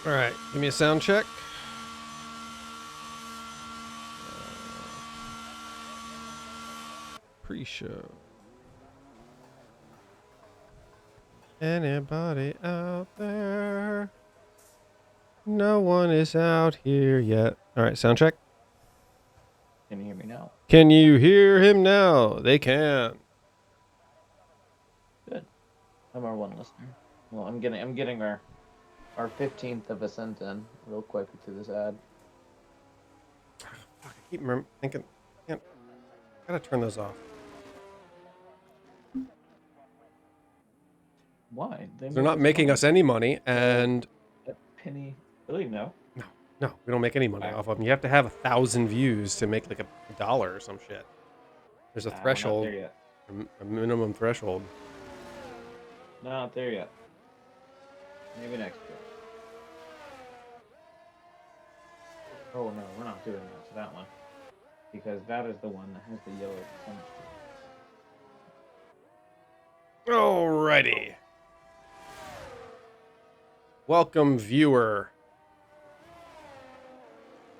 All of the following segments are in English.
All right, give me a sound check. Pre-show. Anybody out there? No one is out here yet. All right, sound check. Can you hear me now? Can you hear him now? They can. Good. I'm our one listener. Well, I'm getting our 15th of a cent in real quick through this ad. Fuck, I keep thinking, can't, gotta turn those off. Why? They They're make not us making money. us any money, They're and a penny. Really? No. no, no, we don't make any money Wow. off of them. You have to have 1,000 views to make like a dollar or some shit. There's a We're not threshold, there yet. a minimum threshold. Not there yet. Maybe next year. Oh no, we're not doing that to that one because that is the one that has the yellow percentage. Alrighty. Welcome, viewer,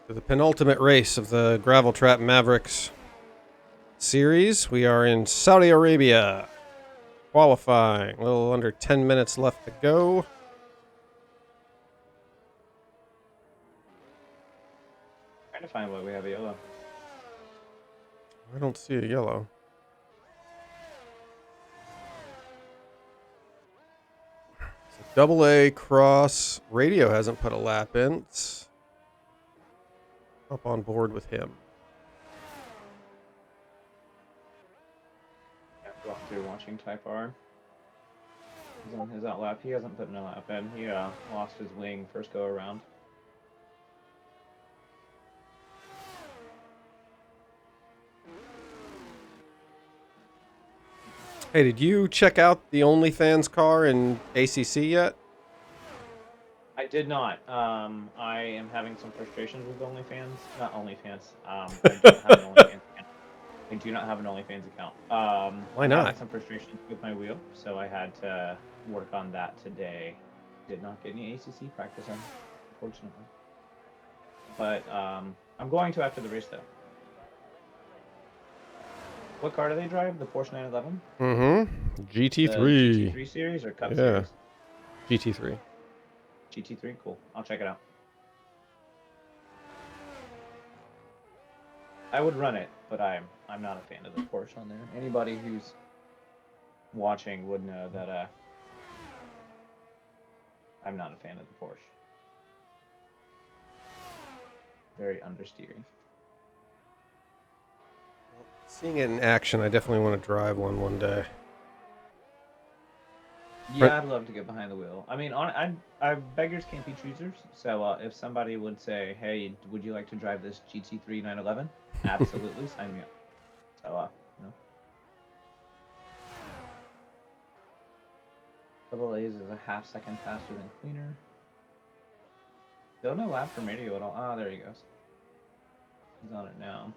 to the penultimate race of the Gravel Trap Mavericks series. We are in Saudi Arabia, qualifying. A little under 10 minutes left to go. Trying to find why we have a yellow. I don't see a yellow. Double A cross. Radio hasn't put a lap in. Let's hop on board with him. Yeah, go through watching Type R. He's on his outlap. He hasn't put in a lap in. He lost his wing first go around. Hey, did you check out the OnlyFans car in ACC yet? I did not. I am having some frustrations with OnlyFans. Not OnlyFans. I don't have an OnlyFans account. I do not have an OnlyFans account. Why I'm having not? some frustrations with my wheel, so I had to work on that today. Did not get any ACC practice in, unfortunately. But I'm going to after the race, though. What car do they drive? The Porsche 911? Mm-hmm. The GT3. GT3 series or Cup Yeah, series? GT3. GT3, cool. I'll check it out. I would run it, but I'm not a fan of the Porsche on there. Anybody who's watching would know that I'm not a fan of the Porsche. Very understeering. Seeing it in action, I definitely want to drive one day. Yeah, I'd love to get behind the wheel. I mean, I beggars can't be choosers. So if somebody would say, "Hey, would you like to drive this GT3 911?" Absolutely, sign me up. So you know, double A's is a half second faster than cleaner. Still no lap from radio at all. Ah, there he goes. He's on it now.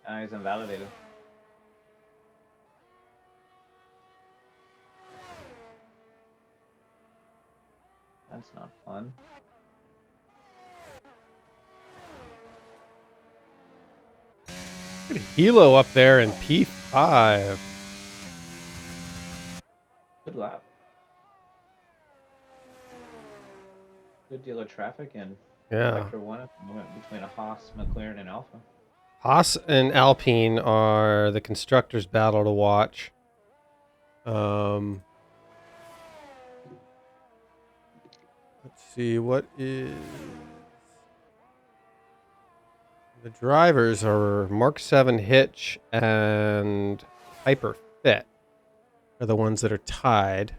Ah, he's invalidated. That's not fun. Look at Hilo up there in P5. Good lap. Good deal of traffic in Yeah. Sector 1 at the moment between a Haas, McLaren, and Alpha. Haas and Alpine are the constructors' battle to watch. Let's see, what is... The drivers are Mark 7 Hitch and Hyper Fit are the ones that are tied.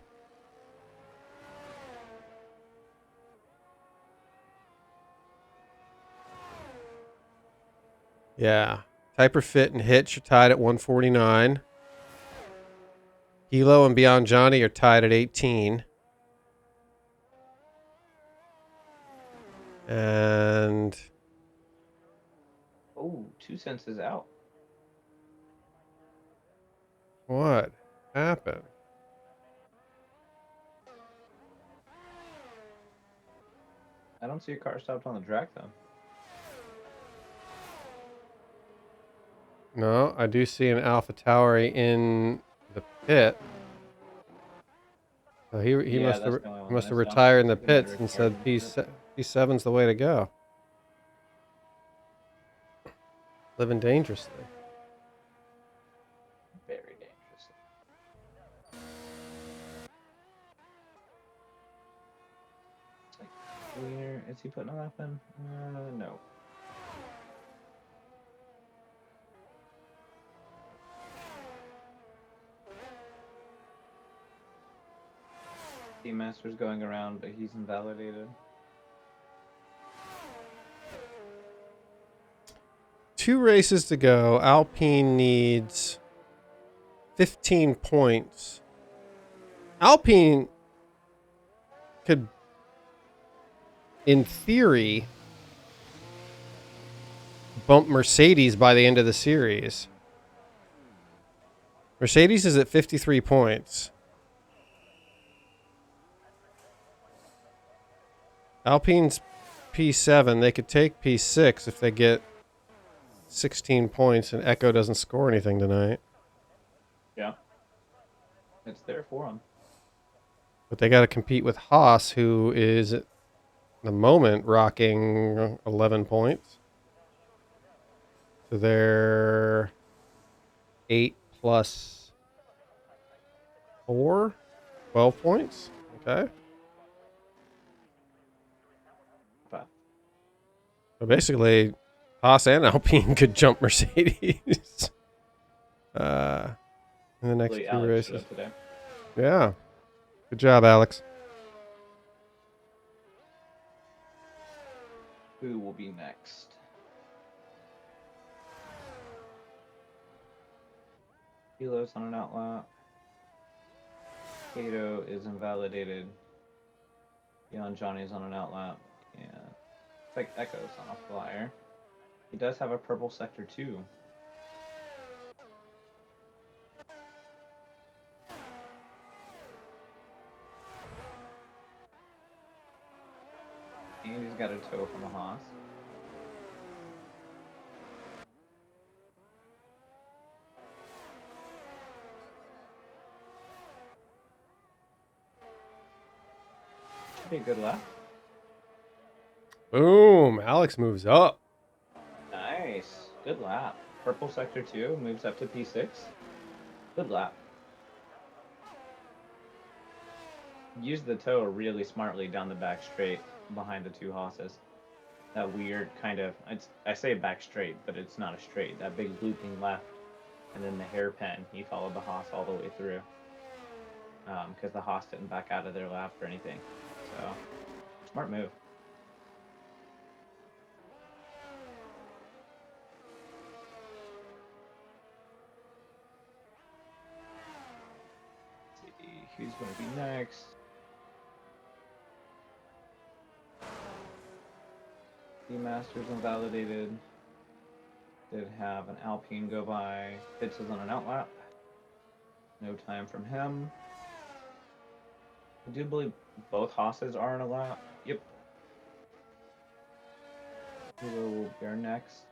Yeah. Hyper Fit and Hitch are tied at 149. Hilo and Beyond Johnny are tied at 18. And Oh, 2 cents is out. what happened? I don't see a car stopped on the track though. No, I do see an Alpha Tauri in the pit. So he Yeah, must that's have the only one that must I have saw. retired in Looks the like it might have pits and retired said in the pit. P7's the way to go. Living dangerously. Very dangerous. It's like, where is he putting a lap in? No. Team Master's going around, but he's invalidated. 2 races to go. Alpine needs 15 points. Alpine could, in theory, bump Mercedes by the end of the series. Mercedes is at 53 points. Alpine's P7. They could take P6 if they get 16 points and Echo doesn't score anything tonight. Yeah. It's there for him. But they got to compete with Haas, who is at the moment rocking 11 points. So they're 8 plus 4, 12 points. Okay. But So basically, Haas and Alpine could jump Mercedes in the next hopefully 2 Alex showed races. up today. Yeah. Good job, Alex. Who will be next? Kilo's on an outlap. Kato is invalidated. Young Johnny's on an outlap. Yeah. It's like Echo's on a flyer. He does have a purple sector too. And he's got a tow from a Haas. Should be a good lap. Boom. Alex moves up. Nice. Good lap. Purple sector 2 moves up to P6. Good lap. Used the tow really smartly down the back straight behind the 2 Haas's. That weird kind of, I say back straight, but it's not a straight. That big looping left, and then the hairpin. He followed the Haas all the way through. Because the Haas didn't back out of their lap or anything. So, smart move. Let's see who's going to be next. The Masters invalidated. Did have an Alpine go by. Fitz is on an outlap. No time from him. I do believe both Haas's are on a lap. Yep. Hilo will be our next.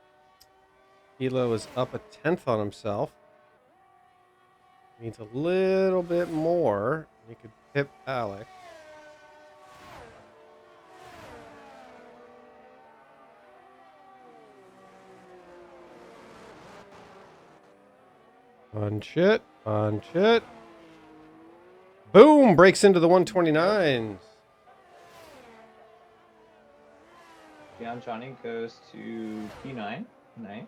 Hilo is up a 10th on himself. Needs a little bit more. He could pip Alex. Punch it. Punch it. Boom! Breaks into the 129s. Young Johnny goes to P9. Nice.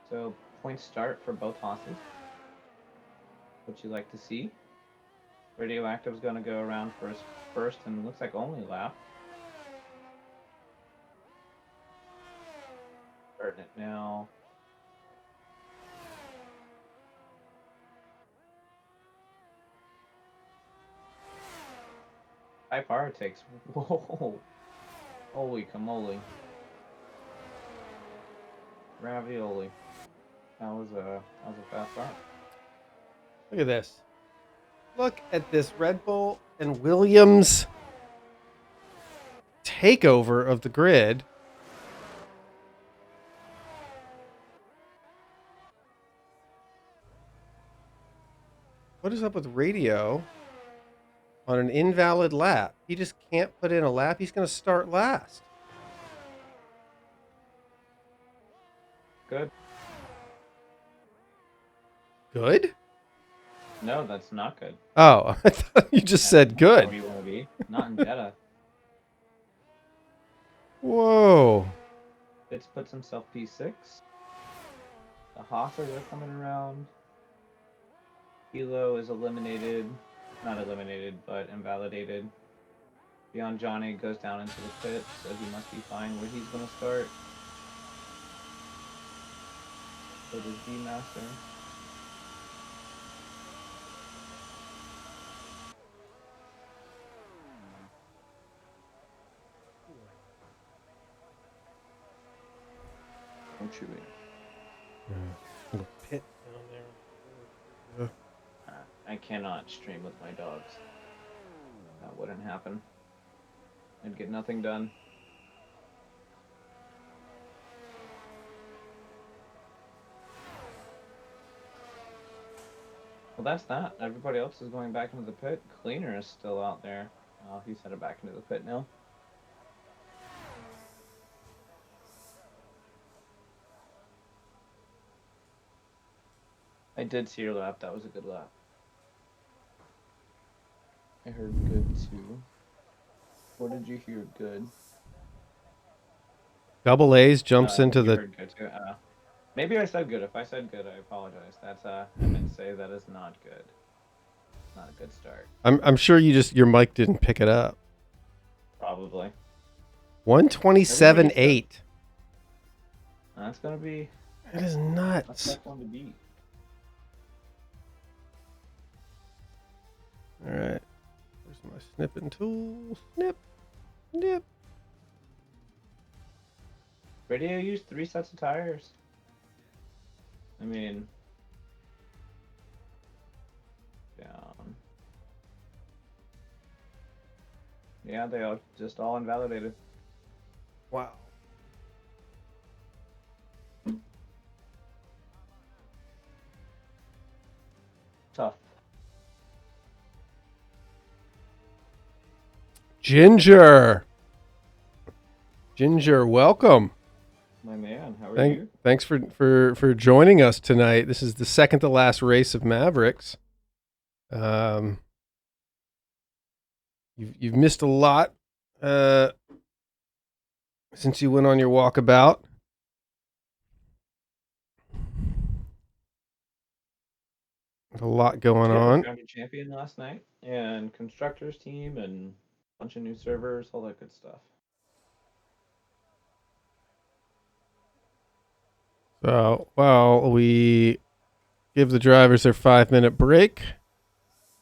So point start for both Haas's. What you like to see. Radioactive's going to go around for his first and looks like only lap. Starting it now. High power takes. Whoa. Holy camole. Ravioli. That was a fast lap. Look at this. Look at this Red Bull and Williams takeover of the grid. What is up with radio on an invalid lap? He just can't put in a lap. He's going to start last. Good. Good? No, that's not good. Oh, I thought you just said good. Where you want to be? Not in Jeddah. Whoa. Fitz puts himself P6. The Haas are coming around. Kilo is eliminated. Not eliminated, but invalidated. Beyond Johnny goes down into the pit, so he must be fine where he's going to start. So does D-Master. Don't chew it. Little pit down there. I cannot stream with my dogs. That wouldn't happen. I'd get nothing done. Well, that's that. Everybody else is going back into the pit. Cleaner is still out there. He's headed back into the pit now. I did see your lap. That was a good lap. I heard good too. What did you hear good? Double A's jumps into You the... heard good too. Maybe I said good. If I said good, I apologize. That's I meant to say that is not good. Not a good start. I'm sure your mic didn't pick it up. Probably. 127.8. That's gonna be... That is That's a nuts. tough one to beat. All right. There's my snipping tool. Snip. Snip. Radio used 3 sets of tires. I mean... Down. Yeah, they all just all invalidated. Wow. Tough. Ginger, welcome. My man, how are you? Thanks for joining us tonight. This is the second to last race of Mavericks. You've missed a lot since you went on your walkabout. A lot going on. Crowned champion last night, and constructors team, and a bunch of new servers, all that good stuff. So, while we give the drivers their 5-minute break,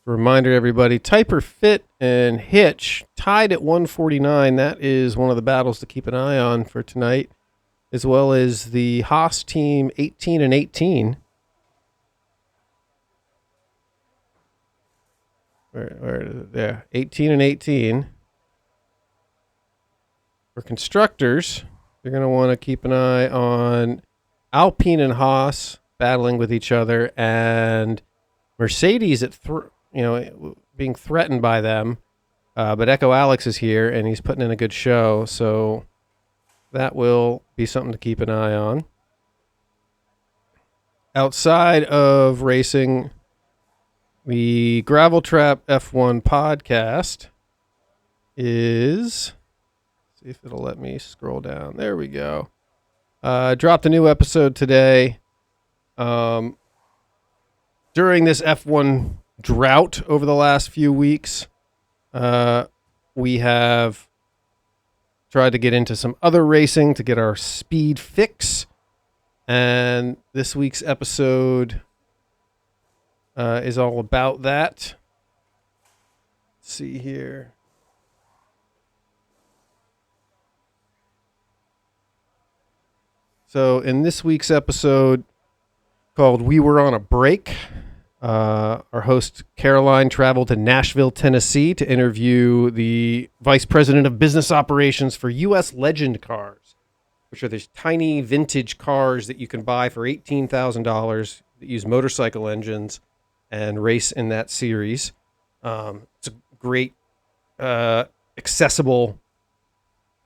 reminder everybody, Typer Fit and Hitch tied at 149. That is one of the battles to keep an eye on for tonight, as well as the Haas team 18 and 18. Where is it? There, 18 and 18. For constructors, you're going to want to keep an eye on Alpine and Haas battling with each other, and Mercedes at being threatened by them. But Echo Alex is here, and he's putting in a good show, so that will be something to keep an eye on. Outside of racing, the Gravel Trap F1 podcast is... See if it'll let me scroll down. There we go. Dropped a new episode today. During this F1 drought over the last few weeks, we have tried to get into some other racing to get our speed fix. And this week's episode is all about that. Let's see here. So in this week's episode called We Were on a Break, Our host, Caroline, traveled to Nashville, Tennessee to interview the vice president of business operations for U.S. Legend Cars, which are these tiny vintage cars that you can buy for $18,000 that use motorcycle engines and race in that series. It's a great, accessible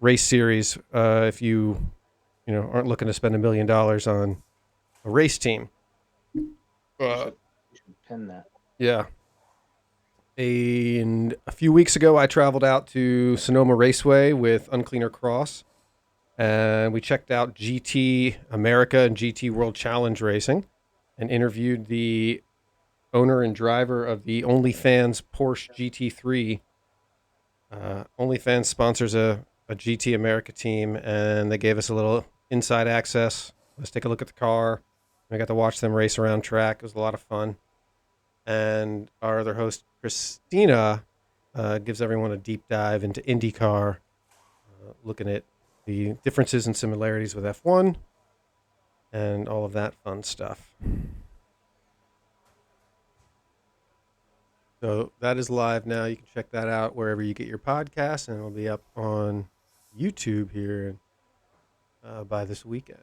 race series if you aren't looking to spend $1 million on a race team. You should pin that. Yeah. And a few weeks ago, I traveled out to Sonoma Raceway with Uncleaner Cross, and we checked out GT America and GT World Challenge Racing and interviewed the owner and driver of the OnlyFans Porsche GT3. OnlyFans sponsors a GT America team, and they gave us a little inside access. Let's take a look at the car. I got to watch them race around track. It was a lot of fun. And our other host, Christina, gives everyone a deep dive into IndyCar, looking at the differences and similarities with F1 and all of that fun stuff. So that is live now. You can check that out wherever you get your podcasts, and it'll be up on YouTube here by this weekend.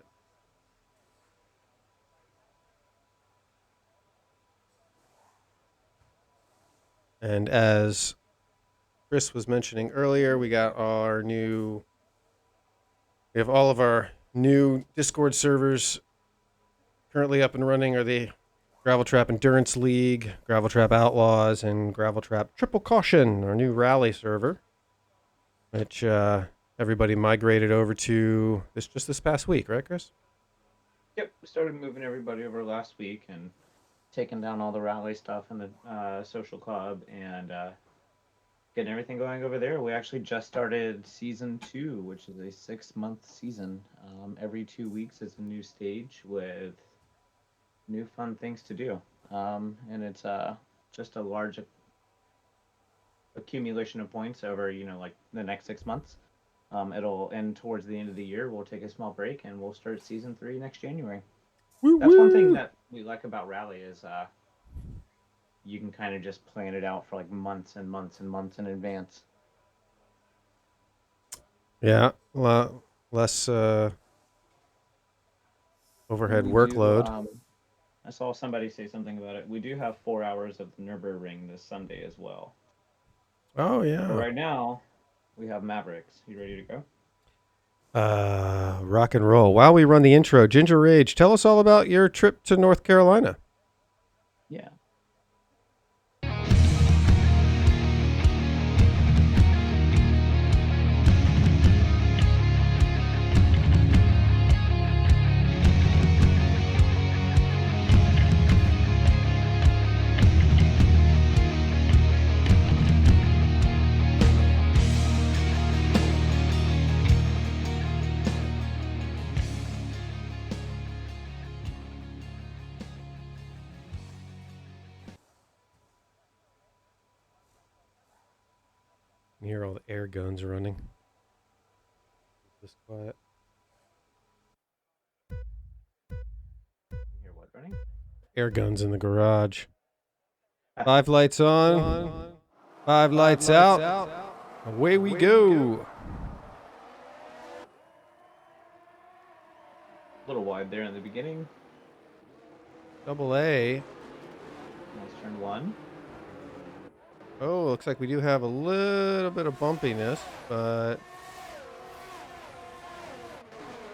And as Chris was mentioning earlier, we have all of our new Discord servers currently up and running are the Gravel Trap Endurance League, Gravel Trap Outlaws, and Gravel Trap Triple Caution, our new rally server, which everybody migrated over to this past week, right, Chris? Yep, we started moving everybody over last week and taking down all the rally stuff in the social club and getting everything going over there. We actually just started season 2, which is a 6-month season. Every 2 weeks is a new stage with new fun things to do. And it's just a large accumulation of points over, like the next 6 months. It'll end towards the end of the year. We'll take a small break and we'll start season 3 next January. That's one thing that we like about Rally is you can kind of just plan it out for like months and months and months in advance. Yeah, a lot less overhead workload. I saw somebody say something about it. We do have 4 hours of the Nürburgring this Sunday as well. Oh yeah. But right now, we have Mavericks. You ready to go? Rock and roll. While we run the intro, Ginger Rage, tell us all about your trip to North Carolina. Yeah. You hear all the air guns running. Just quiet. Hear what running? Air guns in the garage. 5 lights on. 5 lights out. Away we go. A little wide there in the beginning. Double A. Let's turn 1. Oh, looks like we do have a little bit of bumpiness, but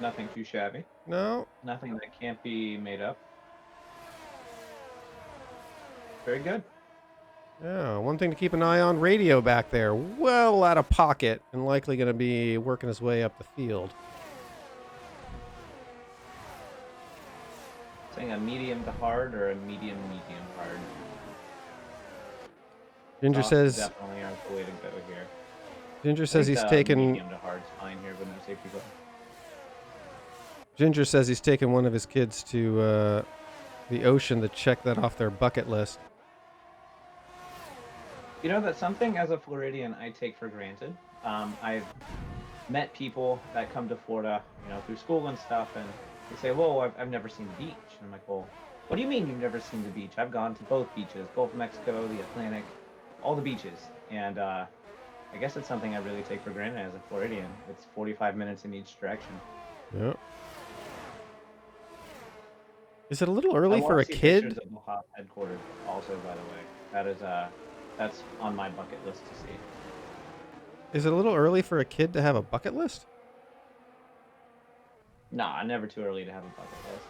Nothing too shabby. no. Nothing that can't be made up. Very good. Yeah, one thing to keep an eye on, radio back there. Well out of pocket and likely going to be working his way up the field. Saying a medium to hard or a medium hard? Ginger says definitely aren't the way to go here. Ginger says he's taken medium to hard's fine here, but no safety button. Ginger says he's taken one of his kids to the ocean to check that off their bucket list. You know, that's something as a Floridian I take for granted. I've met people that come to Florida, through school and stuff, and they say, "Whoa, I've never seen the beach." And I'm like, "Well, What do you mean you've never seen the beach? I've gone to both beaches, Gulf of Mexico, the Atlantic, all the beaches, and I guess it's something I really take for granted as a Floridian. It's 45 minutes in each direction. Yeah. Is it a little I early for want a to see pictures kid? of the Hop headquarters. Also, by the way, that's on my bucket list to see. Is it a little early for a kid to have a bucket list? Nah, never too early to have a bucket list,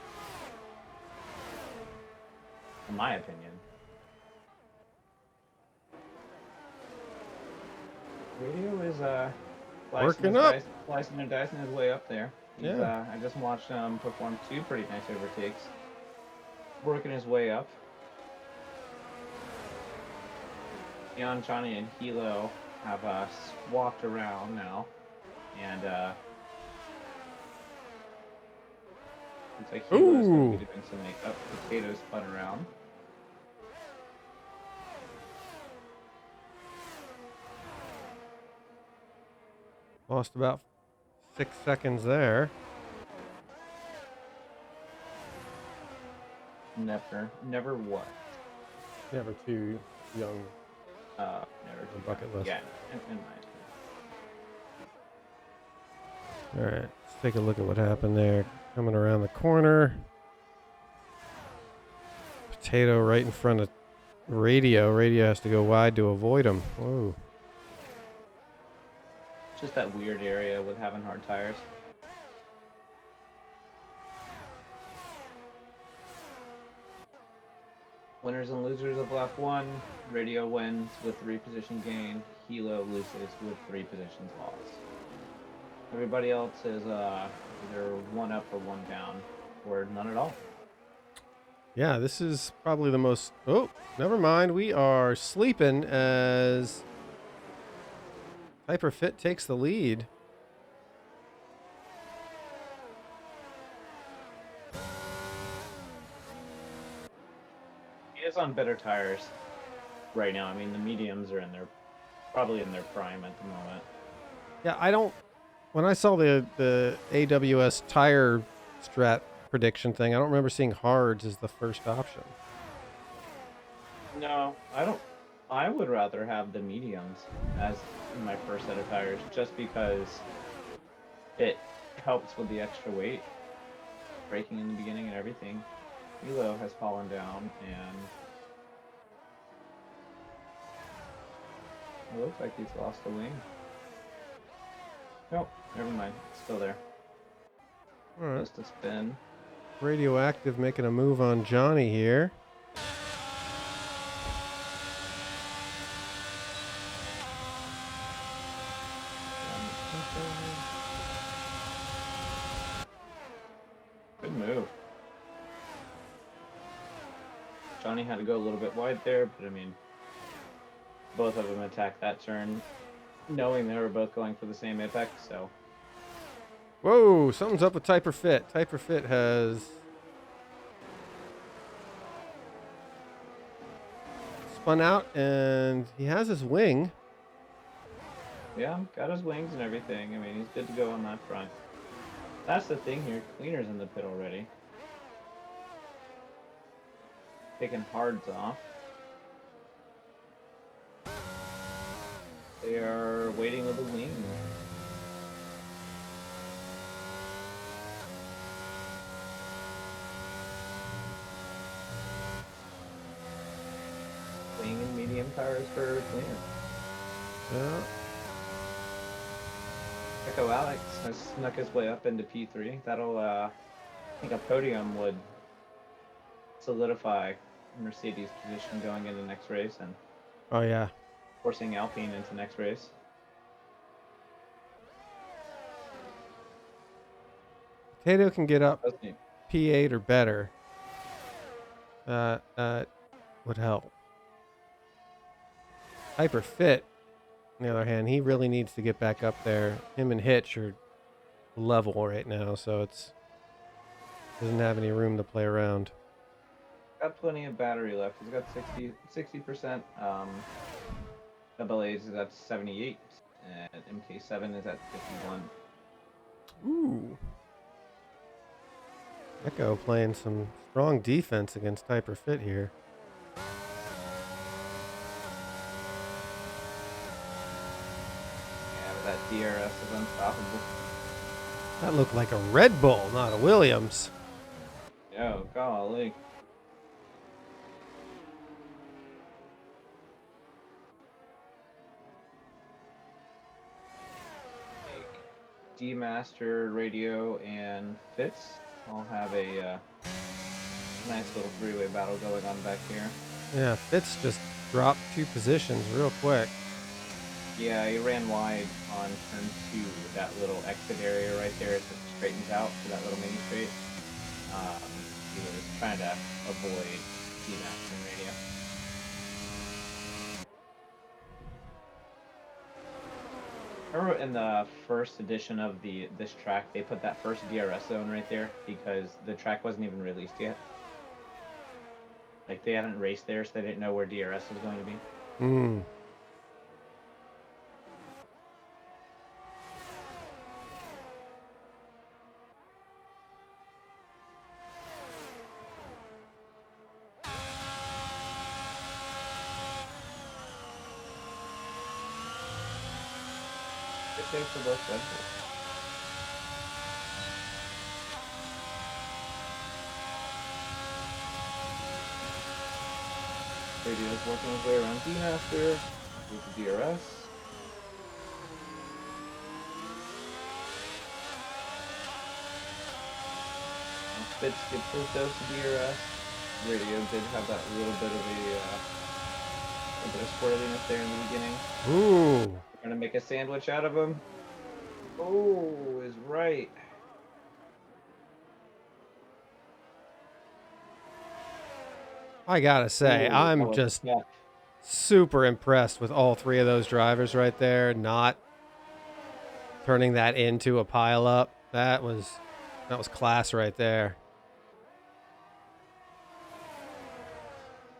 in my opinion. Radio is Working up. slicing and dicing his way up there. He's Yeah. I just watched him perform two pretty nice overtakes, working his way up. Leon, Johnny, and Hilo have swapped around now, and looks like Hilo is going to Ooh. be doing some makeup. Potato spun around. Lost about 6 seconds there. Never what? Never too young. Never A too bucket young. list. Yeah, in my opinion. All right. Let's take a look at what happened there. Coming around the corner. Potato right in front of Radio. Radio has to go wide to avoid him. Whoa. Just that weird area with having hard tires. Winners and losers of lap 1. Radio wins with 3 position gain. Hilo loses with 3 positions lost. Everybody else is either 1 up or 1 down, or none at all. Yeah, this is probably the most... Oh, never mind. We are sleeping as Hyperfit takes the lead. He is on better tires right now. I mean, the mediums are probably in their prime at the moment. Yeah, I don't... When I saw the AWS tire strat prediction thing, I don't remember seeing hards as the first option. No, I don't. I would rather have the mediums as my first set of tires, just because it helps with the extra weight, braking in the beginning and everything. Hilo has fallen down, and it looks like he's lost a wing. Nope, never mind. It's still there. All right. Just a spin. Radioactive making a move on Johnny here. Good move. Johnny had to go a little bit wide there, but I mean, both of them attacked that turn, knowing they were both going for the same apex, so. Whoa, something's up with Hyperfit. Hyperfit has spun out and he has his wing. Yeah, got his wings and everything. I mean, he's good to go on that front. That's the thing here. Cleaner's in the pit already. Taking hards off. They are waiting with the wing. Wing and medium tires for Cleaner. Yeah. Echo Alex has snuck his way up into P3. That'll, I think a podium would solidify Mercedes' position going into next race and Oh, yeah. forcing Alpine into next race. Potato can get up Doesn't he? P8 or better. Would help. Hyperfit, on the other hand, he really needs to get back up there. Him and Hitch are level right now, so it's doesn't have any room to play around. Got plenty of battery left. He's got 60%. Double A's is at 78, and MK7 is at 51. Ooh. Echo playing some strong defense against Hyper Fit here. Yeah, but that DRS is unstoppable. That looked like a Red Bull, not a Williams. Oh, golly. D-Master, Radio, and Fitz all have a nice little three-way battle going on back here. Yeah, Fitz just dropped 2 positions real quick. Yeah, he ran wide on turn 2, that little exit area right there as it straightens out to that little mini straight. He was trying to avoid D-Master and Radio. Remember in the first edition of this track, they put that first DRS zone right there because the track wasn't even released yet. Like they hadn't raced there, so they didn't know where DRS was going to be. Hmm. It's safe for both Red Bulls. Radio's working his way around D-Master with the DRS. Fitz gets his dose of DRS. Radio did have that little bit of a bit of squirreliness there in the beginning. Ooh. We're gonna make a sandwich out of him. Oh, is right. I gotta say, Ooh, I'm just super impressed with all 3 of those drivers right there, not turning that into a pile up. That was class right there.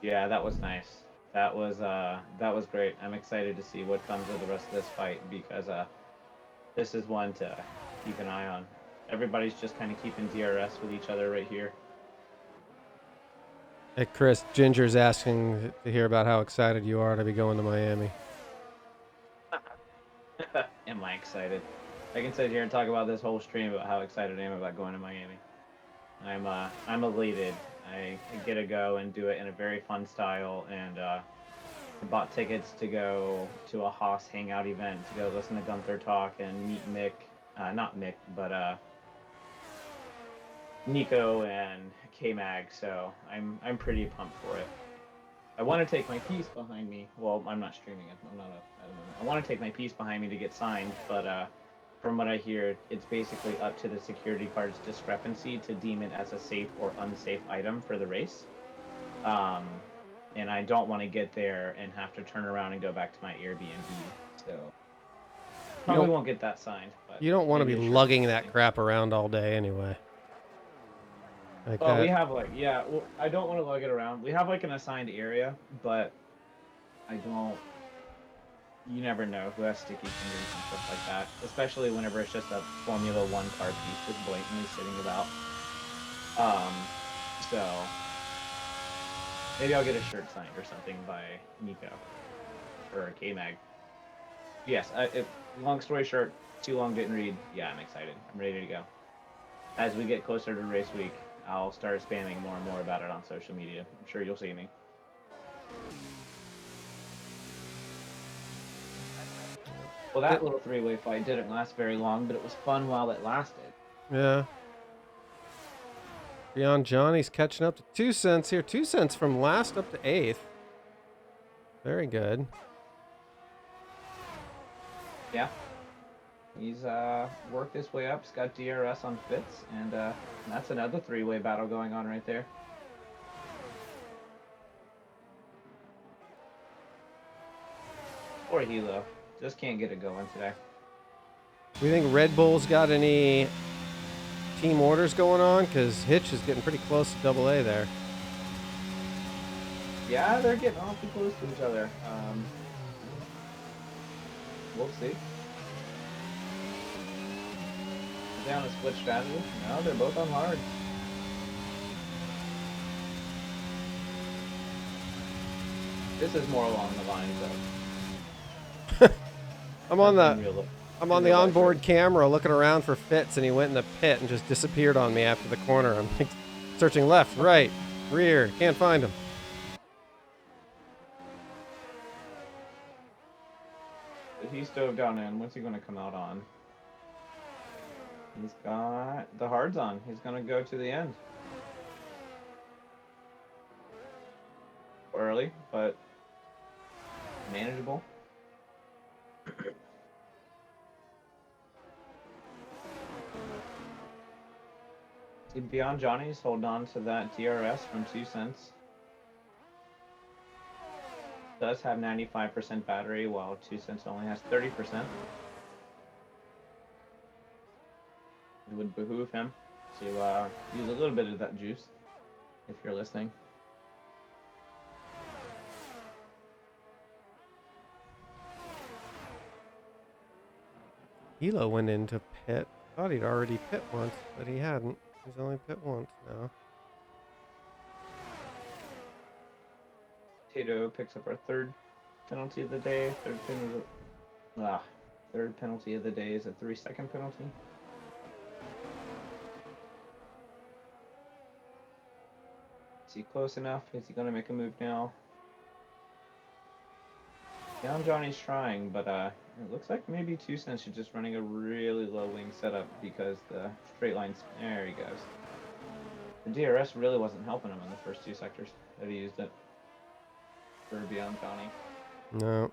Yeah, that was nice. That was great. I'm excited to see what comes of the rest of this fight because this is one to keep an eye on. Everybody's just kind of keeping DRS with each other right here. Hey, Chris, Ginger's asking to hear about how excited you are to be going to Miami. Am I excited? I can sit here and talk about this whole stream about how excited I am about going to Miami. I'm elated. I get to go and do it in a very fun style, and I bought tickets to go to a Haas hangout event to go listen to Gunther talk and meet Mick, not Mick, but Nico and K-Mag. So I'm pretty pumped for it. I want to take my piece behind me. Well, I'm not streaming it. I want to take my piece behind me to get signed, but from what I hear, it's basically up to the security guard's discrepancy to deem it as a safe or unsafe item for the race. And I don't want to get there and have to turn around and go back to my Airbnb. So probably won't get that signed. But you don't want to be lugging that crap around all day anyway. Like that. We have well, I don't want to lug it around. We have like an assigned area, but I don't. You never know who has sticky fingers and stuff like that, especially whenever it's just a Formula One car piece just blatantly sitting about. So maybe I'll get a shirt signed or something by Nico or K-Mag. Yes, long story short, too long didn't read. Yeah, I'm excited. I'm ready to go. As we get closer to race week, I'll start spamming more and more about it on social media. I'm sure you'll see me. Well, that little three-way fight didn't last very long, but it was fun while it lasted. Yeah. Beyond Johnny's catching up to 2 cents here. 2 cents from last up to 8th. Very good. Yeah. He's worked his way up. He's got DRS on Fitz, and that's another three-way battle going on right there. Poor Hilo. Just can't get it going today. We think Red Bull's got any team orders going on? Because Hitch is getting pretty close to AA there. Yeah, they're getting awfully close to each other. We'll see. Down a split strategy? No, they're both on hard. This is more along the lines I'm on of the I'm in on the real life onboard race. camera looking around for Fitz, and he went in the pit and just disappeared on me after the corner. I'm like searching left, right, rear, can't find him. He's dove down in. What's he going to come out on? He's got the hards on. He's going to go to the end. Early, but manageable. See, Beyond Johnny's holding on to that DRS from 2 cents. Does have 95% battery, while 2 cents only has 30%. It would behoove him to use a little bit of that juice if you're listening. Hilo went into pit. Thought he'd already pit once, but he hadn't. He's only pit once now. Tato picks up our third penalty of the day. Third penalty of the day is a 3-second penalty. Is he close enough? Is he going to make a move now? Down Johnny's trying, but it looks like maybe 2 cents should just running a really low wing setup because the straight lines. There he goes. The DRS really wasn't helping him in the first 2 sectors that he used it for Beyond Johnny. No.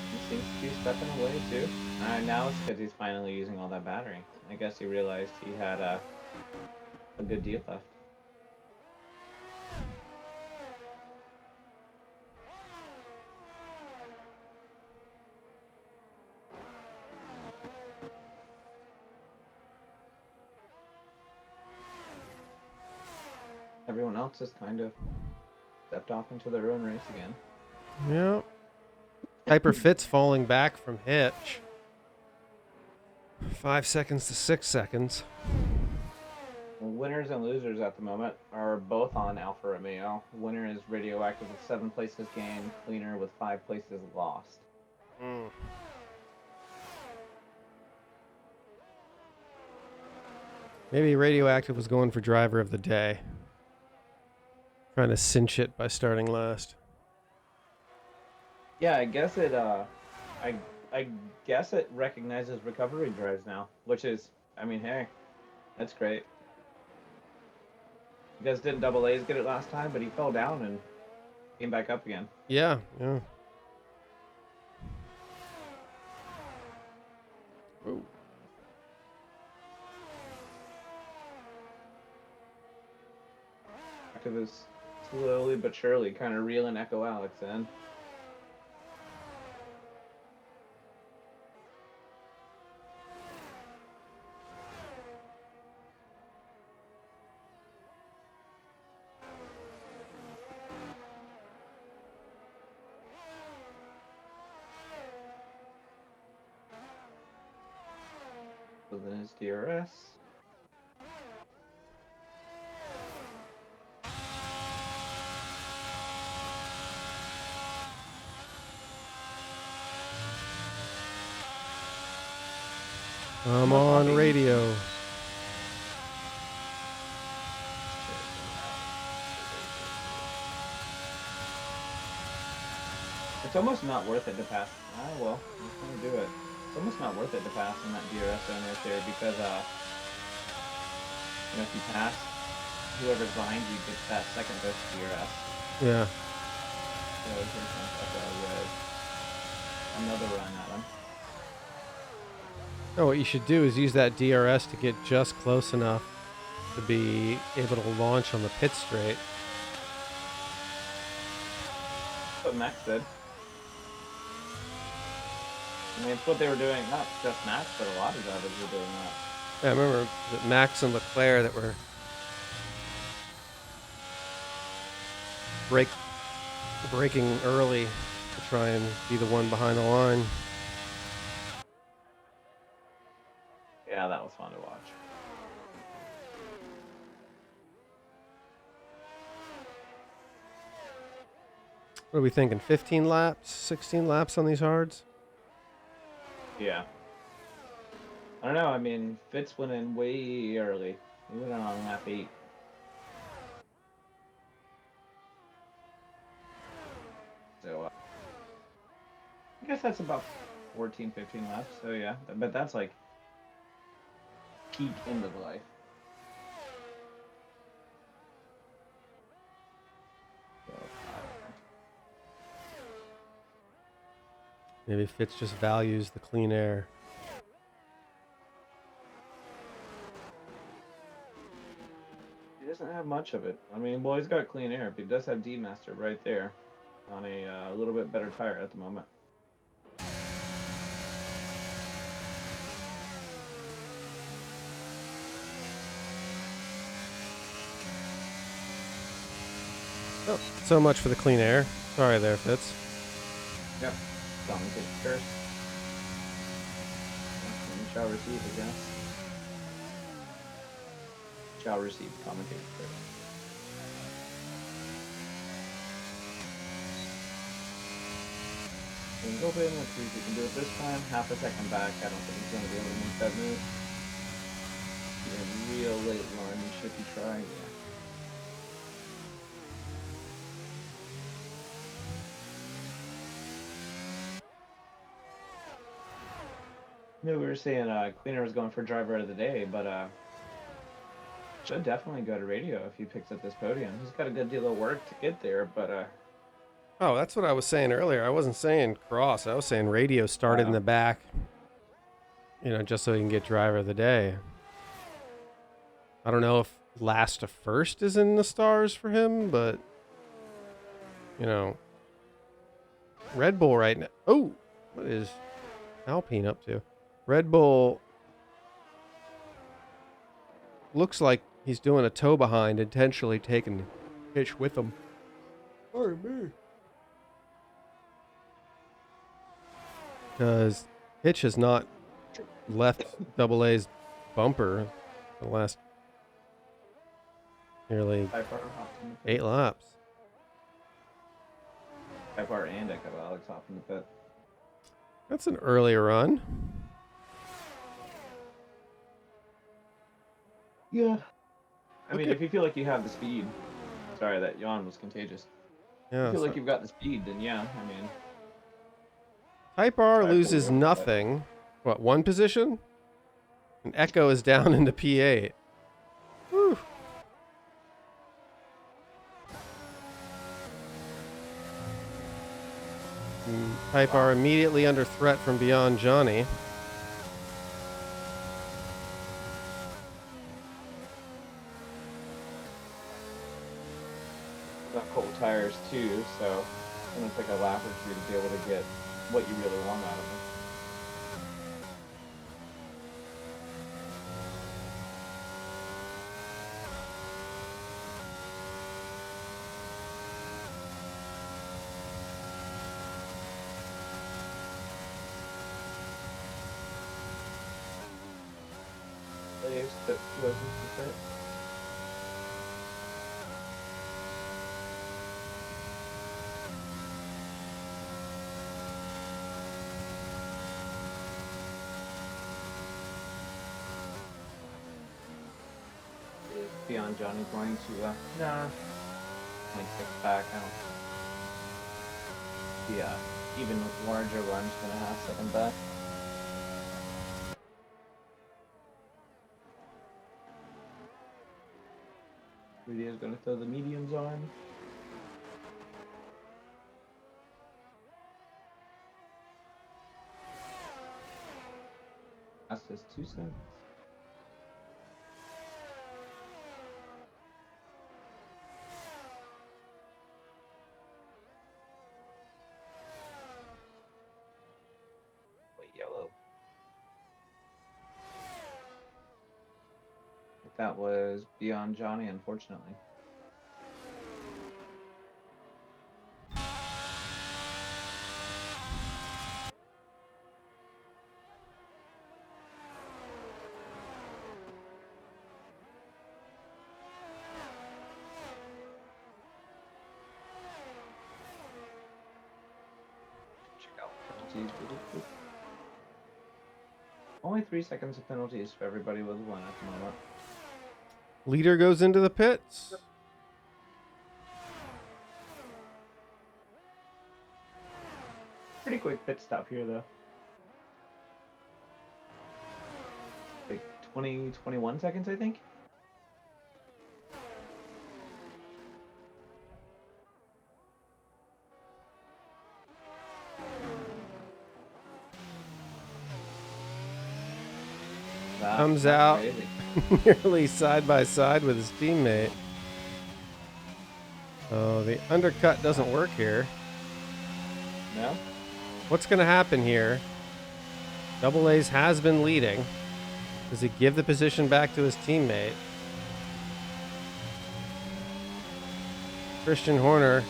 He seems to be stepping away too. Now it's because he's finally using all that battery. I guess he realized he had a good deal left. Everyone else has kind of stepped off into their own race again. Yep. Hyper Fitz falling back from Hitch. 5 seconds to 6 seconds. The winners and losers at the moment are both on Alfa Romeo. Winner is Radioactive with 7 places gained. Cleaner with 5 places lost. Maybe Radioactive was going for driver of the day. Trying to cinch it by starting last. Yeah, I guess it. I guess it recognizes recovery drives now, which is, I mean, hey, that's great. You guys didn't double A's get it last time, but he fell down and came back up again. Yeah, yeah. Ooh. Active is slowly but surely kind of reeling Echo Alex in. So then his DRS. I'm on radio. It's almost not worth it to pass. Oh well, I'm just gonna do it. It's almost not worth it to pass in that DRS zone right there because if you pass, whoever's behind you gets that second best DRS. Yeah. So here comes Echo with another run at him. No, what you should do is use that DRS to get just close enough to be able to launch on the pit straight. That's what Max did. I mean, it's what they were doing, not just Max, but a lot of drivers were doing that. Yeah, I remember that Max and Leclerc that were braking early to try and be the one behind the line. Yeah, that was fun to watch. What are we thinking? 15 laps, 16 laps on these hards? Yeah. I don't know. I mean, Fitz went in way early. He went in on lap 8. So I guess that's about 14, 15 laps. So yeah, but that's like peak end of life. So I don't know. Maybe Fitz just values the clean air. He doesn't have much of it. I mean, well, he's got clean air, but he does have D-Master right there on a little bit better tire at the moment. Oh, so much for the clean air. Sorry there, Fitz. Yep. Commentate first. And shall receive, I guess. Shall receive, commentate first. And go in, let's see if we can do it this time. Half a second back. I don't think he's going to be able to make that move. A real late line, should he try? Yeah. No, we were saying Cleaner was going for driver of the day, but should definitely go to radio if he picks up this podium. He's got a good deal of work to get there, but Oh, that's what I was saying earlier. I wasn't saying cross. I was saying radio started in the back, just so he can get driver of the day. I don't know if last to first is in the stars for him, but, Red Bull right now. Oh, what is Alpine up to? Red Bull looks like he's doing a toe behind, intentionally taking Hitch with him. Sorry, me. Because Hitch has not left Double A's bumper the last nearly 8 laps. By far and Echo Alex off in the pit. That's an early run. Yeah. I mean, if you feel like you have the speed. Sorry, that yawn was contagious. Yeah. If you feel like you've got the speed, then yeah, I mean. Type R loses nothing. What, 1 position? And Echo is down into P8. Whew. Type R immediately under threat from beyond Johnny. Got cold tires too, so it's gonna take a lap or two to be able to get what you really want out of them. Beyond Johnny going to nah, 26 back. I don't. Yeah, even with larger runs, gonna have second back. Radio's gonna throw the mediums on. That's just 2 cents. Yellow. That was beyond Johnny, unfortunately. penalties. Only 3 seconds of penalties for everybody with one at the moment. Leader goes into the pits. Pretty quick pit stop here, though. Like 20, 21 seconds, I think. Comes out nearly side by side with his teammate. Oh, the undercut doesn't work here. No? What's going to happen here? Double A's has been leading. Does he give the position back to his teammate? Christian Horner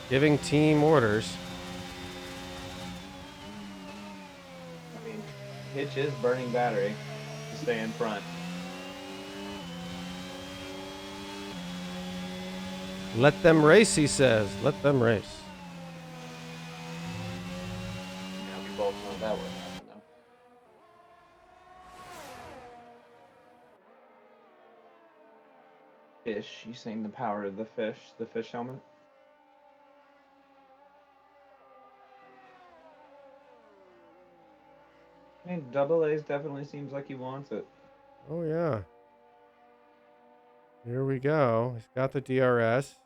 giving team orders. I mean, Hitch is burning battery to stay in front. Let them race, he says. Let them race. Yeah, we both know that would happen, though. Fish, you saying the power of the fish helmet? I mean, Double A's definitely seems like he wants it. Oh, yeah. Here we go. He's got the DRS.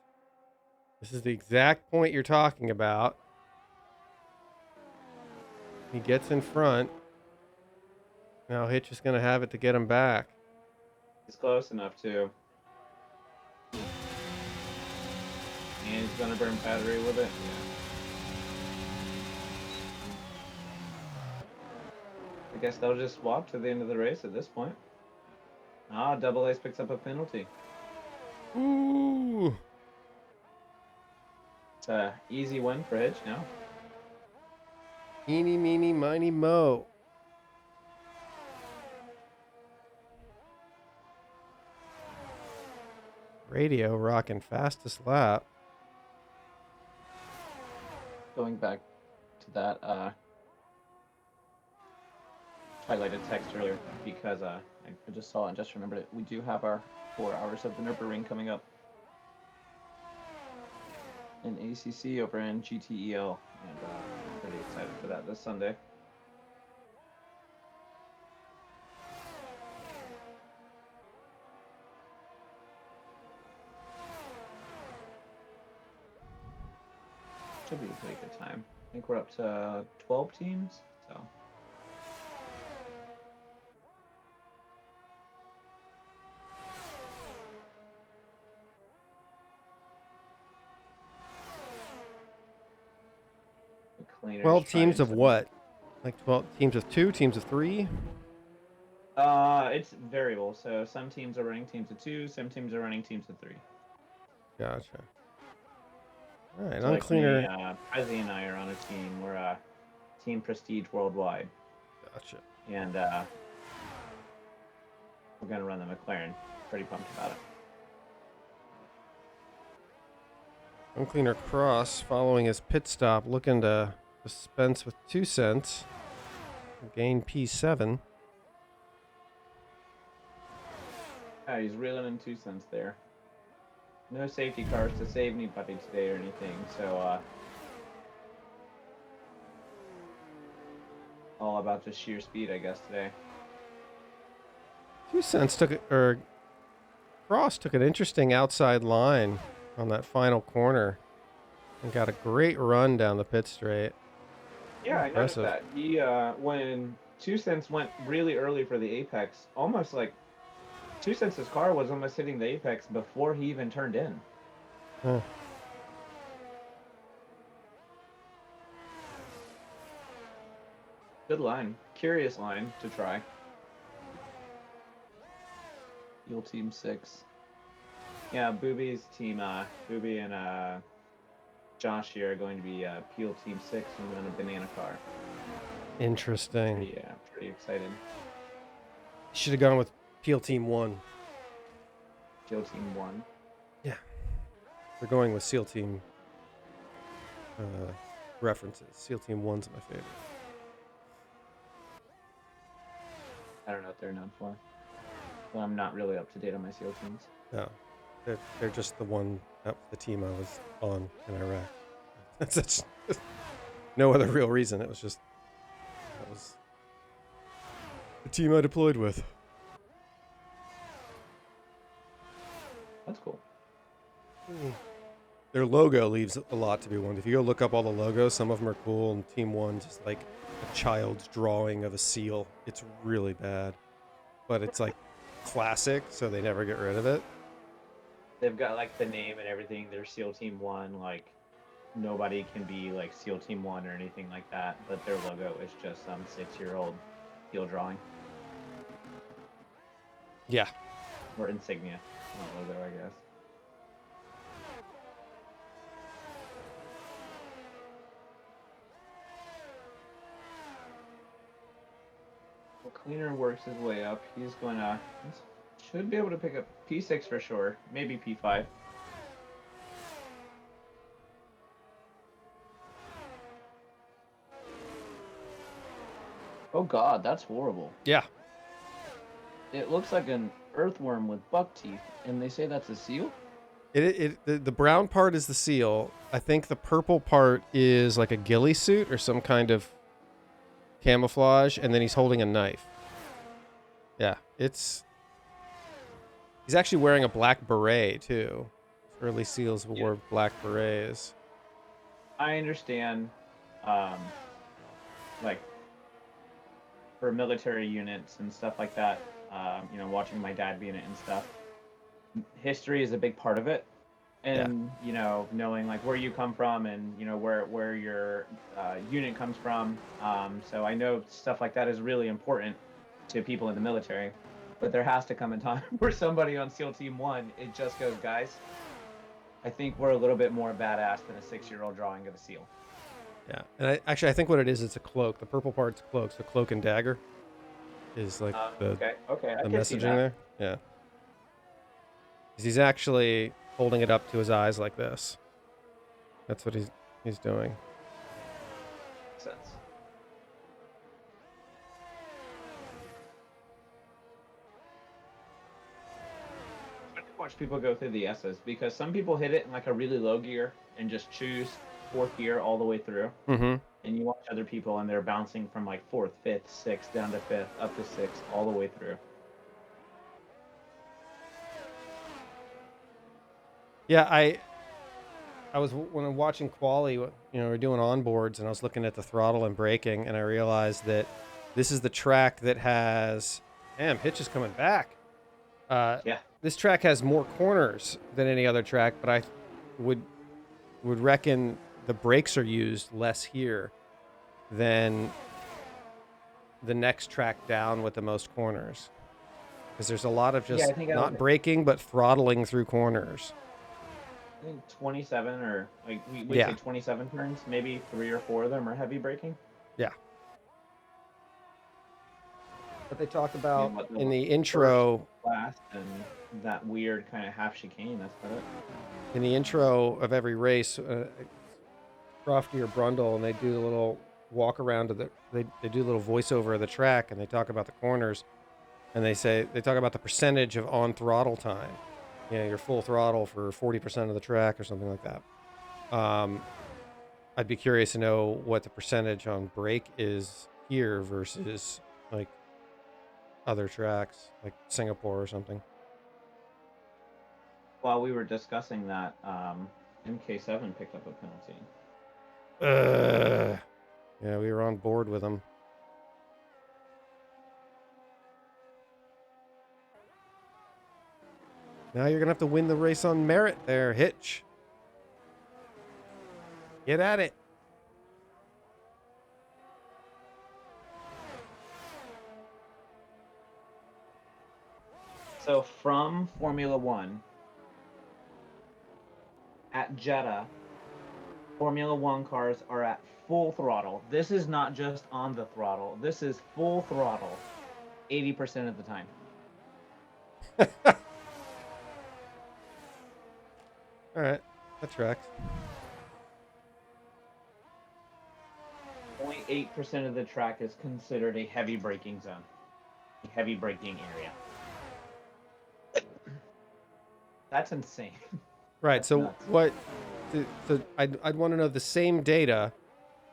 This is the exact point you're talking about. He gets in front. Now Hitch is going to have it to get him back. He's close enough, too. And he's gonna burn battery with it. Yeah. I guess they'll just swap to the end of the race at this point. Ah, Double A's picks up a penalty. Ooh. It's an easy win for Hitch now. Eeny, meeny, miny, mo. Radio rocking fastest lap. Going back to that highlighted text earlier because I just saw it and just remembered it. We do have our 4 hours of the Nürburgring coming up in ACC over in GTEL, and I'm pretty excited for that this Sunday. Should be a pretty good time. I think we're up to 12 teams, so. The 12 teams of trying what? Like 12 teams of 2, teams of 3? It's variable. So some teams are running teams of 2, some teams are running teams of 3. Gotcha. All right, So like uncleaner. me, Prezi and I are on a team. We're Team Prestige Worldwide. Gotcha. And we're going to run the McLaren. Pretty pumped about it. Uncleaner Cross following his pit stop, looking to dispense with 2 cents. Gain P7. Yeah, he's reeling in 2 cents there. No safety cars to save anybody today or anything, so all about just sheer speed, I guess, today. 2 cents took it, or Cross took an interesting outside line on that final corner and got a great run down the pit straight. Yeah, Impressive. I noticed that. He when 2 cents went really early for the apex, almost like 2 cents' car was almost hitting the apex before he even turned in. Huh. Good line. Curious line to try. You'll team 6. Yeah, Booby's team, Booby and Josh here are going to be Peel team 6 and then a banana car. Interesting. Yeah, pretty excited. Should have gone with Peel Team 1. Peel team 1. Yeah. We're going with SEAL Team references. SEAL Team 1's my favorite. I don't know what they're known for. Well, I'm not really up to date on my SEAL teams. No, they're just the team I was on in Iraq. That's no other real reason. It was just that was the team I deployed with. That's cool. Their logo leaves a lot to be wanted. If you go look up all the logos, some of them are cool, and Team One just like a child's drawing of a seal. It's really bad, but it's like classic, so they never get rid of it. They've got like the name and everything. They're SEAL Team One. Like nobody can be like SEAL Team One or anything like that. But their logo is just some 6-year-old SEAL drawing Yeah, or insignia. Not logo, I guess. Well, Cleaner works his way up. He's should be able to pick up P6 for sure. Maybe P5. Oh God, that's horrible. yeah. It looks like an earthworm with buck teeth, and they say that's a seal? The brown part is the seal. I think the purple part is like a ghillie suit or some kind of camouflage, and then he's holding a knife. Yeah, he's actually wearing a black beret too. Early seals wore black berets. I understand, um, like, for military units and stuff like that, watching my dad be in it and stuff, history is a big part of it. And, knowing, like, where you come from and, where your unit comes from. So I know stuff like that is really important to people in the military. But there has to come a time where somebody on SEAL Team 1, it just goes, guys, I think we're a little bit more badass than a 6-year-old drawing of a seal. Yeah, and I think what it is, it's a cloak. The purple part's cloak. So cloak and dagger is like okay, I the can see messaging that. there. Yeah, 'cause he's actually holding it up to his eyes like this. That's what he's doing. Makes sense. Watch people go through the S's because some people hit it in like a really low gear and just choose fourth gear all the way through. Mm-hmm. And you watch other people and they're bouncing from like fourth, fifth, sixth, down to fifth, up to sixth, all the way through. Yeah, I was when I'm watching quali, we're doing onboards, and I was looking at the throttle and braking, and I realized that this is the track that has, damn, Hitch is coming back. Yeah. This track has more corners than any other track, but I would reckon the brakes are used less here than the next track down with the most corners, because there's a lot of just not braking but throttling through corners. I think 27 or like we say 27 turns, maybe 3 or 4 of them are heavy braking. Yeah. But they talked about in the intro, last and that weird kind of half chicane. That's about it. In the intro of every race, Crofty or Brundle, and they do a little walk around to they do a little voiceover of the track, and they talk about the corners, and they talk about the percentage of on throttle time. Your full throttle for 40% of the track or something like that. I'd be curious to know what the percentage on brake is here versus like other tracks, like Singapore or something. While we were discussing that, MK7 picked up a penalty. Yeah, we were on board with them. Now you're going to have to win the race on merit there, Hitch. Get at it. So from Formula One at Jeddah, Formula One cars are at full throttle. This is not just on the throttle. This is full throttle 80% of the time. All right, that tracks. 0.8% of the track is considered a heavy braking zone. heavy braking area. That's insane. Right. That's So nuts. I'd want to know the same data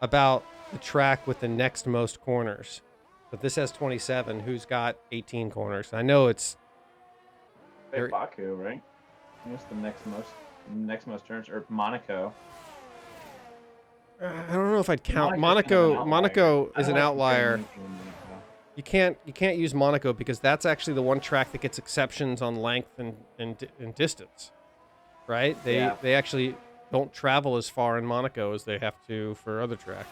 about the track with the next most corners. But this has 27. Who's got 18 corners? I know it's Say Baku, right? What's the next most turns? Or Monaco. I don't know if I'd count Monaco's kind of an Monaco. outlier. Monaco I is don't an like comparing outlier. anything with Monaco. You can't use Monaco because that's actually the one track that gets exceptions on length and distance. Right? Yeah. They actually don't travel as far in Monaco as they have to for other tracks.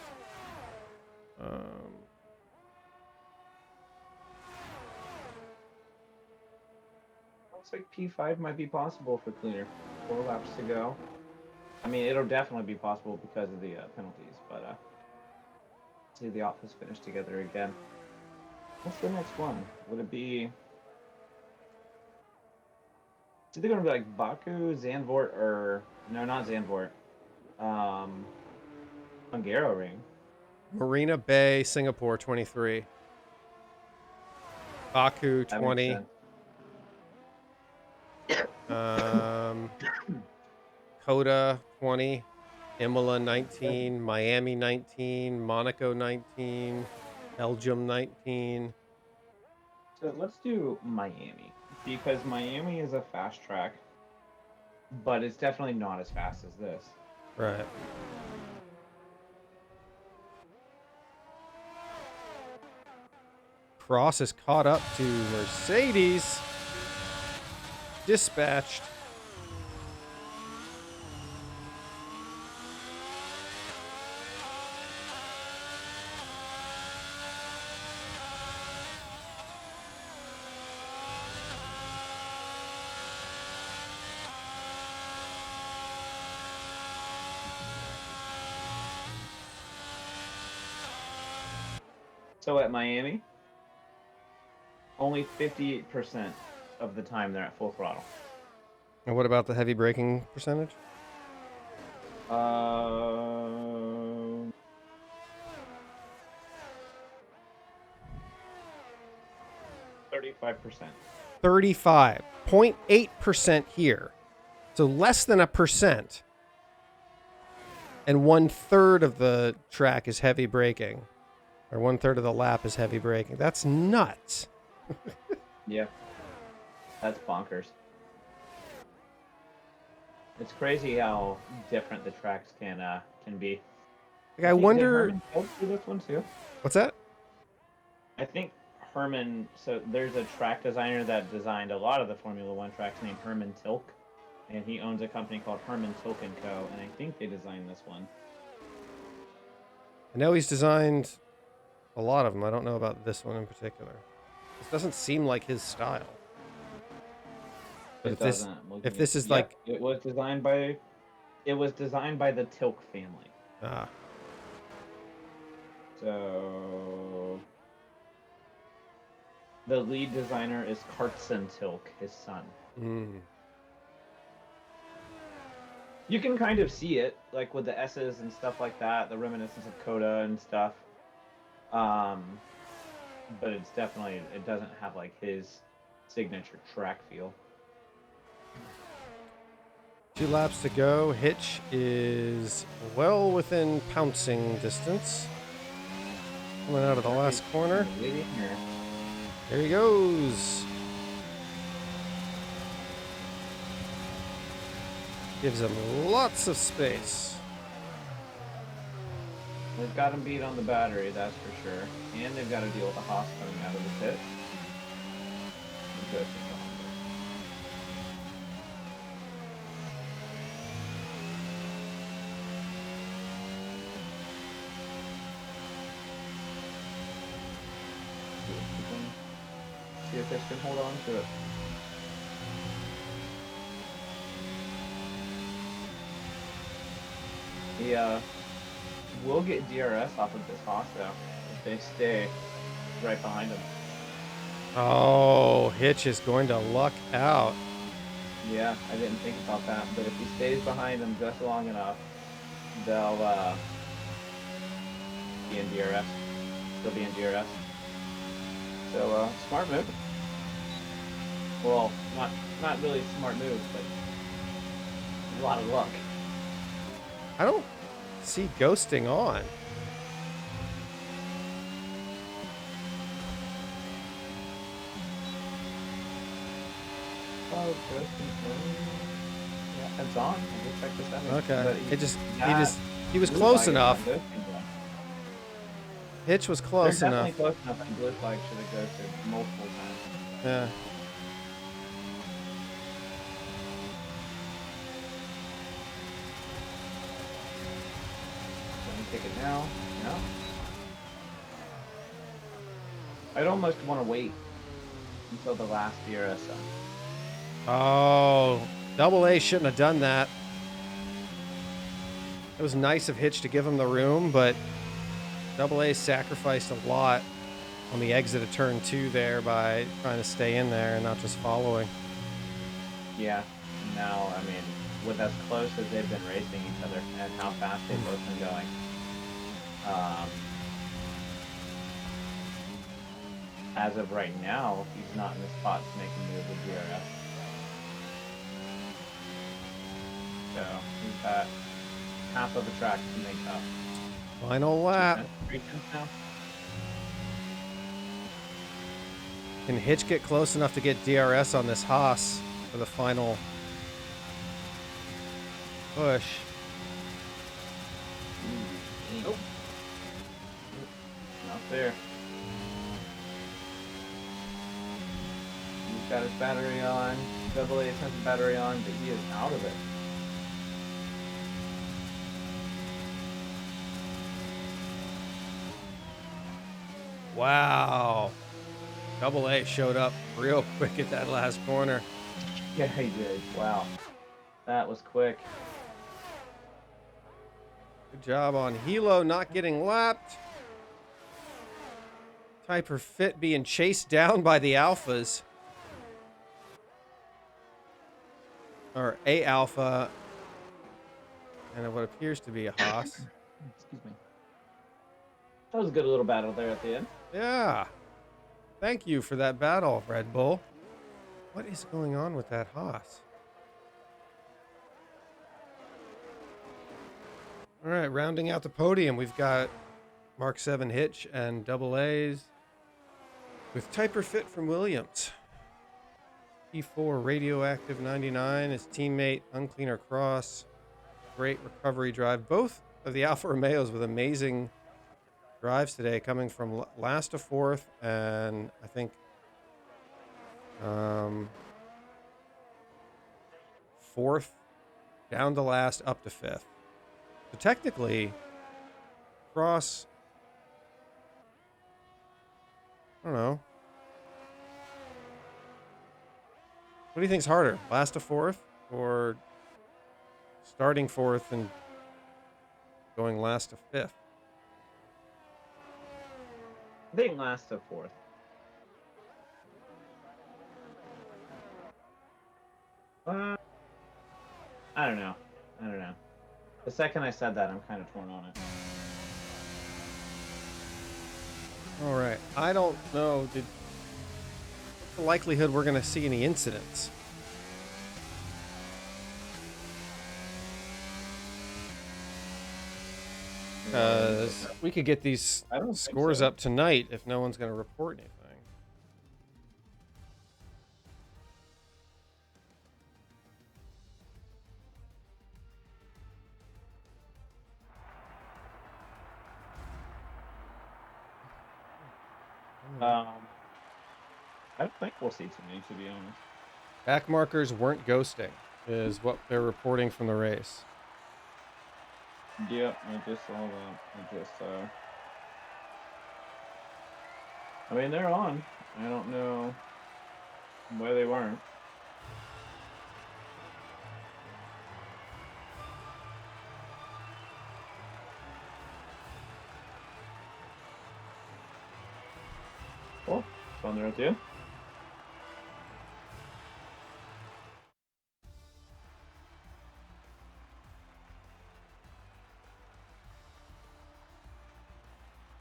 Looks like P5 might be possible for cleaner. 4 laps to go. I mean, it'll definitely be possible because of the penalties, but see the office finish together again. What's the next one? Would it be? It's either gonna be like Baku, Zandvoort, or no, not Zandvoort. Hungaroring. Marina Bay, Singapore, 23. Baku, That makes 20. sense. Coda, 20. Imola, 19. Miami, 19. Monaco, 19. Belgium, 19. So let's do Miami because Miami is a fast track, but it's definitely not as fast as this. Right. Cross is caught up to Mercedes. Dispatched. So at Miami, only 58% of the time they're at full throttle. And what about the heavy braking percentage? 35%. 35.8% here. So less than a percent. And 1/3 of the track is heavy braking. Or 1/3 of the lap is heavy braking. That's nuts. Yeah. That's bonkers. It's crazy how different the tracks can be. Like, I wonder. Did Herman do this one too? What's that? I think Herman. So there's a track designer that designed a lot of the Formula One tracks named Herman Tilke, and he owns a company called Herman Tilke and Co. And I think they designed this one. I know he's designed a lot of them. I don't know about this one in particular. This doesn't seem like his style. But if this is like, it was designed by the Tilke family. So the lead designer is Kartson Tilke, his son. You can kind of see it, like with the S's and stuff like that, the reminiscence of Coda and stuff. But it's definitely, it doesn't have like his signature track feel. 2 laps to go. Hitch is well within pouncing distance. Coming out of the last corner. There he goes. Gives him lots of space. They've got him beat on the battery, that's for sure. And they've got to deal with the Haas coming out of the pit. Good. See if this can hold on to it. Yeah, we'll get DRS off of this Haas though if they stay right behind him. Oh, Hitch is going to luck out. Yeah, I didn't think about that, but if he stays behind them just long enough, they'll be in DRS. They'll be in DRS. So smart move. Well, not really a smart move, but a lot of luck. I don't see ghosting on. Oh, good. Yeah, it's on. I just checked the settings. Okay. But He was blue close flag is enough. not ghosting though. Hitch was They're close definitely enough. close enough, and blue flag should have ghosted multiple times. Yeah. Let me take it now. No. I'd almost want to wait until the last DRS zone. Oh, Double A shouldn't have done that. It was nice of Hitch to give him the room, but Double A sacrificed a lot on the exit of turn 2 there by trying to stay in there and not just following. Yeah. Now, I mean, with as close as they've been racing each other and how fast they've both been going, as of right now, he's not in the spot to make a move with DRS. So he's got half of the track to make up. Final lap. 3 tenths now. Can Hitch get close enough to get DRS on this Haas for the final push? Nope. Not there. He's got his battery on. Double A has the battery on, but he is out of it. Wow. Double A showed up real quick at that last corner. Yeah, he did. Wow. That was quick. Good job on Hilo not getting lapped. Typer Fit being chased down by the Alphas. Or a Alpha. And what appears to be a Haas. Excuse me. That was a good little battle there at the end. Yeah. Thank you for that battle, Red Bull. What is going on with that Haas? All right, rounding out the podium, we've got Mark 7 Hitch and Double A's with Typer Fit from Williams. P4 Radioactive 99, his teammate Uncleaner Cross. Great recovery drive. Both of the Alfa Romeos with amazing drives today, coming from last to fourth, and I think fourth down to last up to fifth. So technically, Cross, I don't know. What do you think's harder, last to fourth or starting fourth and going last to fifth? I think last to fourth. I don't know. The second I said that, I'm kind of torn on it. All right. I don't know. What's the likelihood we're going to see any incidents? Because we could get these scores up tonight if no one's going to report anything. I don't think we'll see too many, to be honest. Back markers weren't ghosting, is what they're reporting from the race. Yep, I just saw that. I mean, they're on. I don't know why they weren't. Cool. It's on there with you.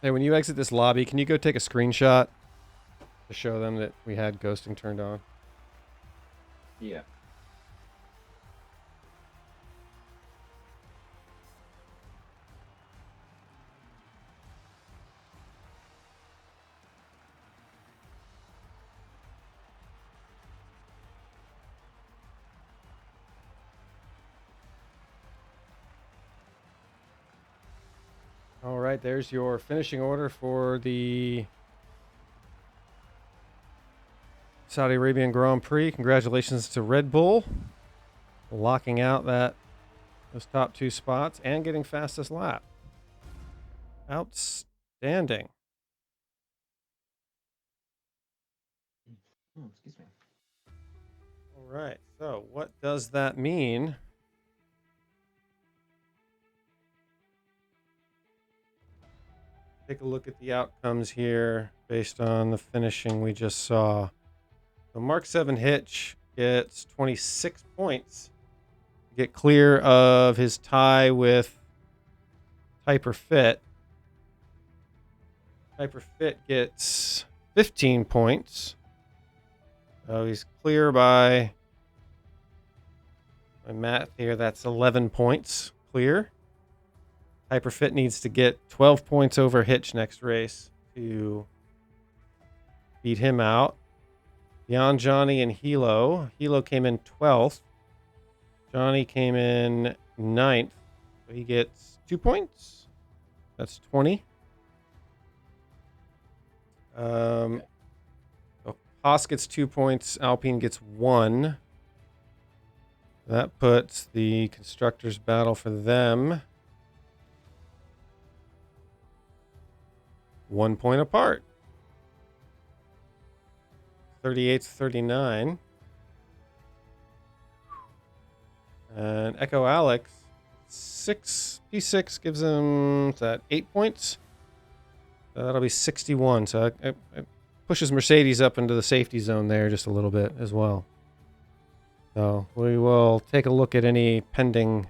Hey, when you exit this lobby, can you go take a screenshot? to show them that we had ghosting turned on. Yeah. All right, there's your finishing order for the Saudi Arabian Grand Prix. Congratulations to Red Bull, locking out those top 2 spots and getting fastest lap. Outstanding. Oh, excuse me. All right, so what does that mean? Take a look at the outcomes here based on the finishing we just saw. So Mark 7 Hitch gets 26 points to get clear of his tie with Hyper Fit. Hyper Fit gets 15 points. So he's clear by my math here. That's 11 points clear. Hyperfit needs to get 12 points over Hitch next race to beat him out. Beyond Johnny and Hilo. Hilo came in 12th. Johnny came in 9th. So he gets 2 points. That's 20. So Haas gets 2 points. Alpine gets 1. That puts the constructors' battle for them 1 point apart. 38-39. And Echo Alex, P6 gives him, what's that, 8 points? So that'll be 61. So it pushes Mercedes up into the safety zone there just a little bit as well. So we will take a look at any pending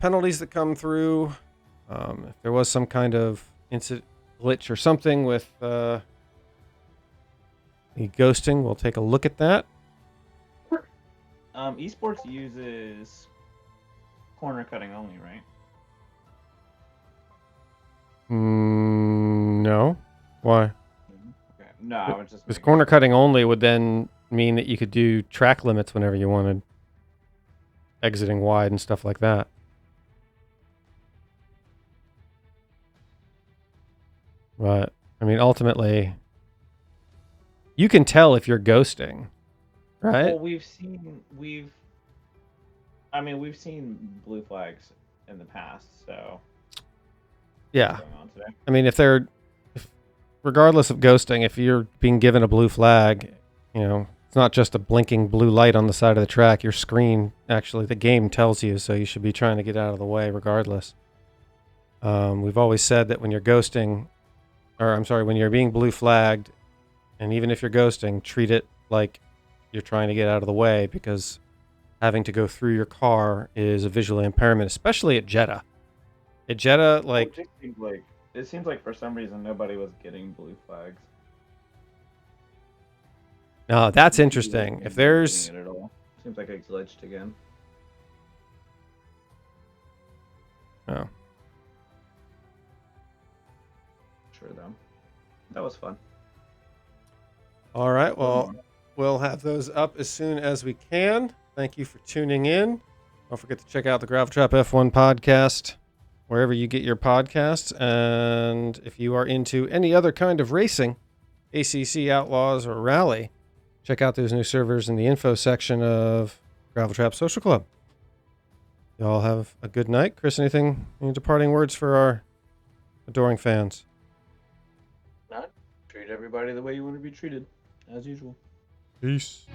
penalties that come through. If there was some kind of incident, glitch or something with the ghosting, we'll take a look at that. Esports uses corner cutting only, right? No. Why? Okay. No, I was just Because making corner sure. cutting only would then mean that you could do track limits whenever you wanted, exiting wide and stuff like that. But I mean, ultimately, you can tell if you're ghosting, right? Well, we've seen blue flags in the past, so Yeah. what's going on today? I mean, regardless of ghosting, if you're being given a blue flag, it's not just a blinking blue light on the side of the track. Your screen, actually, the game tells you, so you should be trying to get out of the way regardless. We've always said that when you're ghosting, when you're being blue flagged, and even if you're ghosting, treat it like you're trying to get out of the way, because having to go through your car is a visual impairment, especially at Jeddah. At Jeddah, It seems like for some reason nobody was getting blue flags. no, that's interesting. If there's, Getting it at all. Seems like it glitched again. oh, Sure though. That was fun. all right. Well, we'll have those up as soon as we can. Thank you for tuning in. Don't forget to check out the Gravel Trap F1 podcast wherever you get your podcasts. And if you are into any other kind of racing, ACC Outlaws or Rally, check out those new servers in the info section of Gravel Trap Social Club. Y'all have a good night. Chris, any departing words for our adoring fans? Not treat everybody the way you want to be treated, as usual. Peace.